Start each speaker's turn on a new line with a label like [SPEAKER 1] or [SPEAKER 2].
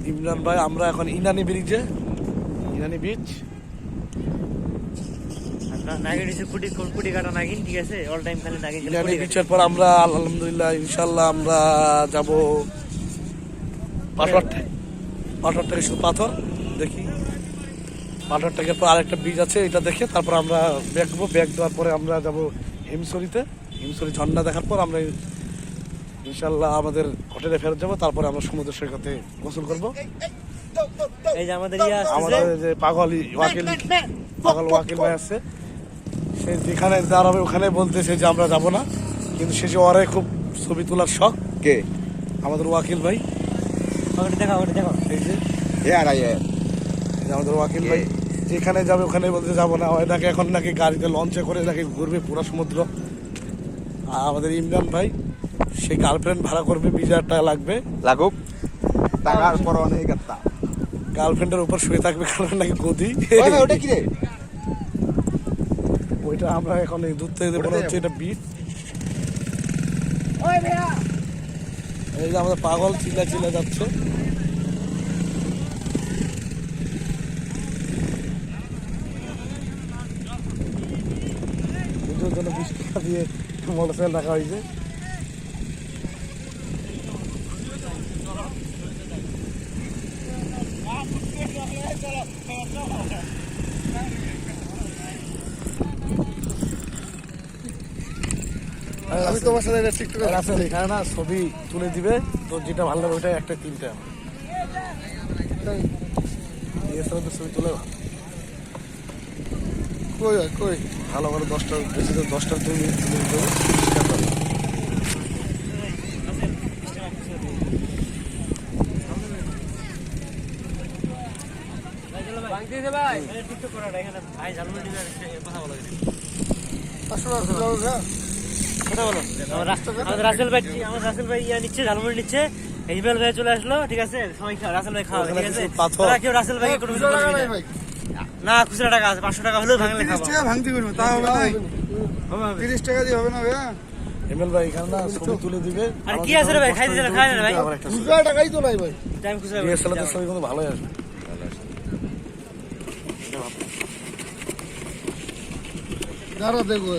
[SPEAKER 1] ইমরান ভাই, আমরা এখন ইনানি ব্রিজে, ইনানি বিচ। ইনানি বিচের পর আমরা আলহামদুলিল্লাহ ইনশাল্লাহ আমরা যাব পাথর থেকে শুধু পাথর দেখি। পাথর থেকে পর আরেকটা ব্রিজ আছে, এটা দেখে তারপর আমরা ব্যাগ দেবো। ব্যাগ দেওয়ার পরে আমরা যাব হিমছড়িতে। হিমছড়ি ঝর্ণা দেখার পর আমরা ইনশাল্লাহ আমাদের হোটেলে ফেরত যাবো। তারপরে আমরা সমুদ্র সৈকতে গোসল করবো।
[SPEAKER 2] এই যে আমাদের
[SPEAKER 1] যে পাগল ওয়াকিল ভাই আছে, সে যেখানে দাঁড়াবে ওখানে বলতেছে যে আমরা যাব না, কিন্তু শেষে ওরে খুব ছবি তোলার শখ।
[SPEAKER 3] কে?
[SPEAKER 1] আমাদের ওয়াকিল ভাই। এই যে আমাদের ওয়াকিল ভাই যেখানে যাবে ওখানে বলতে যাবো না, ওই নাকি এখন নাকি গাড়িতে লঞ্চে করে নাকি ঘুরবে পুরো সমুদ্র। আর আমাদের ইমরান ভাই, সে গার্লফ্রেন্ড ভাড়া করবে, 20,000 টাকা লাগবে।
[SPEAKER 3] লাগুক টাকার পর অনেক একটা
[SPEAKER 1] গার্লফ্রেন্ডের উপর শুয়ে থাকবে, কারণ নাকি গদি।
[SPEAKER 3] ওটা কি রে?
[SPEAKER 1] ওইটা আমরা এখন দূর থেকে মনে হচ্ছে এটা বিট। এই যে আমাদের পাগল চিল্লা যাচ্ছে। দুটোর জন্য 20 টাকা দিয়ে মোটরসাইকেল রাখা হয়েছে।
[SPEAKER 3] আমি তোমার সাথে
[SPEAKER 1] রাসেল এখানে না ছবি তুলে দিবে, তো যেটা ভালো লাগবে ওটা একটা 3টা ছবি তুলে কই ভালো ভালো 10টা বেশি, 10টা তুলে দেবো।
[SPEAKER 2] রাসেল ভাই নিচ্ছে, ঝালমুড়ি নিচ্ছে। ইসমাইল ভাই চলে আসলো, ঠিক আছে, সবাই রাসেল ভাই খাওয়াবে, ঠিক আছে। তোরা কেউ রাসেল ভাইকে কোনো কিছু বলবি না। খুচরা টাকা আছে, 500 টাকা হলেও ভাঙলে খাবো।
[SPEAKER 3] 30 টাকা দিয়ে হবে না ভাইয়া?
[SPEAKER 1] এমএল ভাই এখানে না ছবি তুলে দিবে।
[SPEAKER 2] আর কি আছে রে ভাই, খাই দিলে খাই না ভাই,
[SPEAKER 3] খুচরা টাকাই তো নাই ভাই।
[SPEAKER 2] টাইম খুচরা
[SPEAKER 1] ডিএসএলআর ছবি কিন্তু ভালোই আসবে।
[SPEAKER 3] দাঁড়া দেখো